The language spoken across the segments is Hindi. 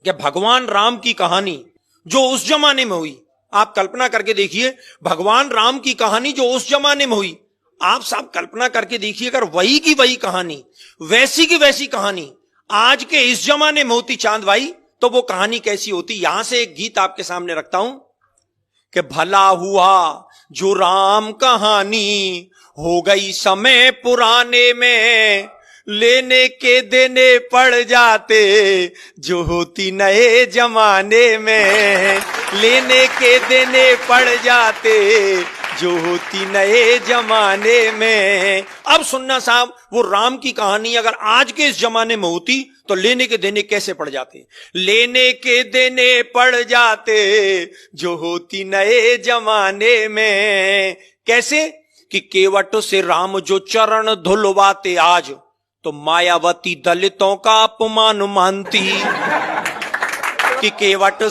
कि भगवान राम की कहानी जो उस जमाने में हुई, आप कल्पना करके देखिए, भगवान राम की कहानी जो उस जमाने में हुई, आप सब कल्पना करके देखिए, अगर वही की वही कहानी, वैसी की वैसी कहानी आज के इस जमाने में होती चांद भाई, तो वो कहानी कैसी होती। यहां से एक गीत आपके सामने रखता हूं कि भला हुआ जो राम कहानी हो गई समय पुराने में, लेने के देने पड़ जाते जो होती नए जमाने में, लेने के देने पड़ जाते जो होती नए जमाने में। अब सुनना साहब, वो राम की कहानी अगर आज के इस जमाने में होती तो लेने के देने कैसे पड़ जाते। लेने के देने पड़ जाते जो होती नए जमाने में। कैसे कि केवट से राम जो चरण धुलवाते आज, तो मायावती दलितों का अपमान मानती। कि केवट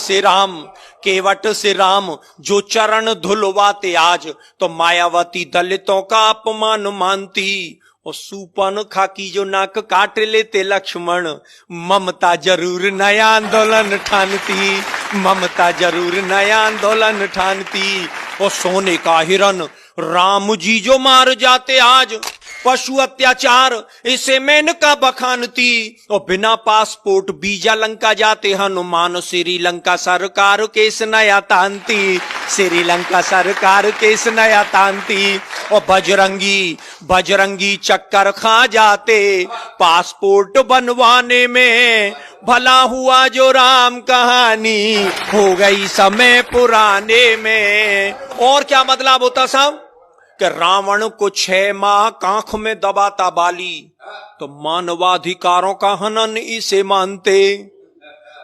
से राम जो चरण धुलवाते आज, तो मायावती दलितों का अपमान मानती। और सूपन खाकी जो नाक काट लेते लक्ष्मण, ममता जरूर नया आंदोलन ठानती, ममता जरूर नया आंदोलन ठानती। और सोने का हिरन राम जी जो मार जाते आज, पशु अत्याचार इसे मेनका बखानती। और बिना पासपोर्ट वीजा लंका जाते हनुमान, श्रीलंका सरकार केस नया तानती, श्रीलंका सरकार केस नया तानती। और बजरंगी चक्कर खा जाते पासपोर्ट बनवाने में, भला हुआ जो राम कहानी हो गई समय पुराने में। और क्या बदलाव होता साहब कि रावण को 6 माह कांख में दबाता बाली, तो मानवाधिकारों का हनन इसे मानते।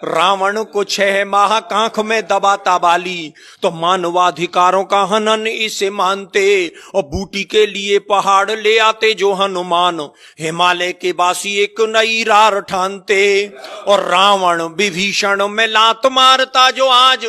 रावण को 6 माह कांख में दबाता बाली, तो मानवाधिकारों का हनन इसे मानते। और बूटी के लिए पहाड़ ले आते जो हनुमान, हिमालय के बासी एक नई रार ठानते। और रावण विभीषण में लात मारता जो आज,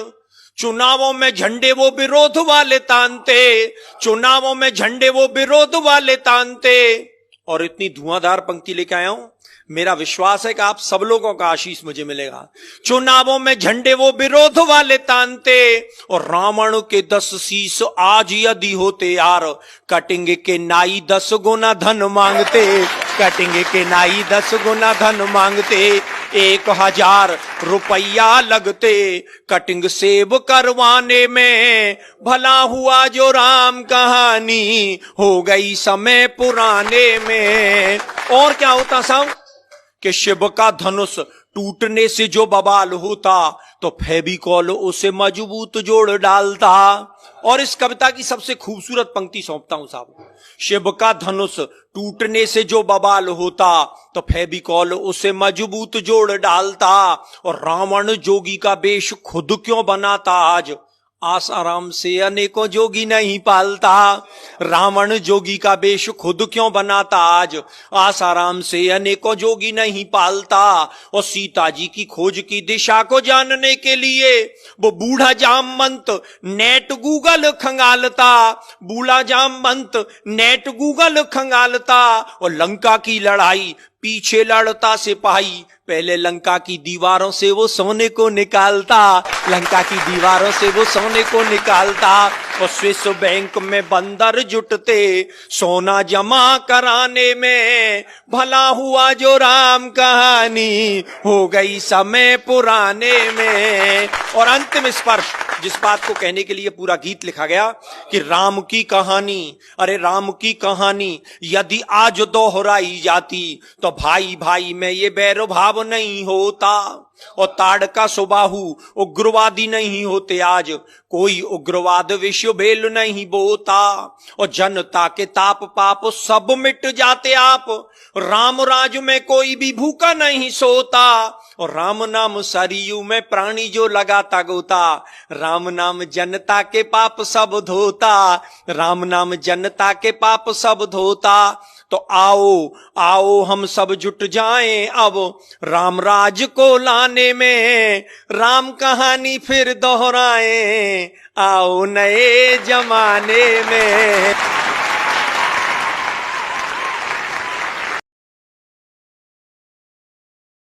चुनावों में झंडे वो विरोध वाले तानते, चुनावों में झंडे वो विरोध वाले तानते। और इतनी धुआंधार पंक्ति लेके आया हूं, मेरा विश्वास है कि आप सब लोगों का आशीष मुझे मिलेगा। चुनावों में झंडे वो विरोध वाले तानते। और रावण के 10 शीश आज यदि होते यार, कटेंगे के नाई 10 गुना धन मांगते, कटेंगे के नाई 10 गुना धन मांगते। 1000 रुपया लगते कटिंग सेब करवाने में, भला हुआ जो राम कहानी हो गई समय पुराने में। और क्या होता साहब कि शिव का धनुष टूटने से जो बवाल होता, तो फेविकॉल उसे मजबूत जोड़ डालता। और इस कविता की सबसे खूबसूरत पंक्ति सौंपता हूं साहब, शिव का धनुष टूटने से जो बवाल होता, तो फेविकॉल उसे मजबूत जोड़ डालता। और रावण जोगी का वेश खुद क्यों बनाता आज, आसाराम से अनेकों जोगी नहीं पालता। रावण जोगी का वेश खुद क्यों बनाता आज, आसाराम से अनेकों जोगी नहीं पालता। और सीता जी की खोज की दिशा को जानने के लिए वो बूढ़ा जामवंत नेट गूगल खंगालता, बूढ़ा जामवंत नेट गूगल खंगालता। और लंका की लड़ाई पीछे लड़ता सिपाही, पहले लंका की दीवारों से वो सोने को निकालता, लंका की दीवारों से वो सोने को निकालता। और स्विस बैंक में बंदर जुटते सोना जमा कराने में, भला हुआ जो राम कहानी हो गई समय पुराने में। और अंतिम स्पर्श, जिस बात को कहने के लिए पूरा गीत लिखा गया कि राम की कहानी, अरे राम की कहानी यदि आज दोहराई जाती, तो भाई भाई में ये बैर भाव नहीं होता। और ताड़का सुबाहु उग्रवादी नहीं होते आज, कोई उग्रवाद विश्व भेल नहीं बोता। और जनता के ताप पाप सब मिट जाते आप, राम राज में कोई भी भूखा नहीं सोता। और राम नाम सरयू में प्राणी जो लगाता गोता, राम नाम जनता के पाप सब धोता, राम नाम जनता के पाप सब धोता। तो आओ आओ हम सब जुट जाएं अब राम राज को लाने में, राम कहानी फिर दोहराएं आओ नए जमाने में।